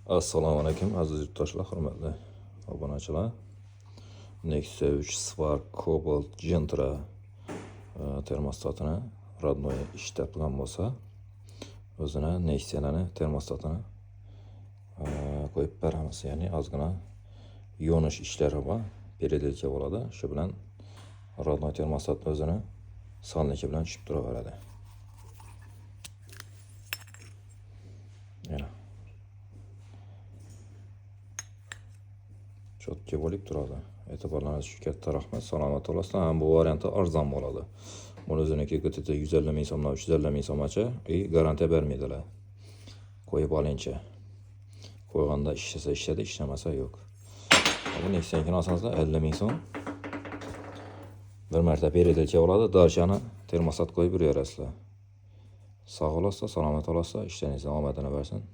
Assalomu alaykum aziz yurtdoshlar, hurmatli obunachilar. Nexia 3 Spark Cobalt Gentra termostatini rodnoy ishlatgan bo'lsa, o'zini Nexia'larni termostatini qo'yib beramiz. Ya'ni ozgina yonish ishlari bor, передача bo'ladi. Shu bilan rodnoy termostat o'zini sonligi bilan tushib turaveradi. Yana chotki bo'lib turadi. E'tiborlaringiz uchun katta rahmat. Salomat bo'lasizlar. Ham bu variantda arzon bo'ladi. Buni o'ziniki KTT 150 ming so'mdan 350 ming so'mgacha garantiya bermaydilar. Qo'yib olingchi. Qo'yganda ishlasa ishladi, ishlamasa yo'q. Bu Nexia'nikini olsangizlar 50 ming so'm. Bir marta передача bo'ladi. Darchani termostat qo'yib yuraverasizlar. Sog' olasizlar, salomat olasizlar. Ishlaringiz omadini bersin.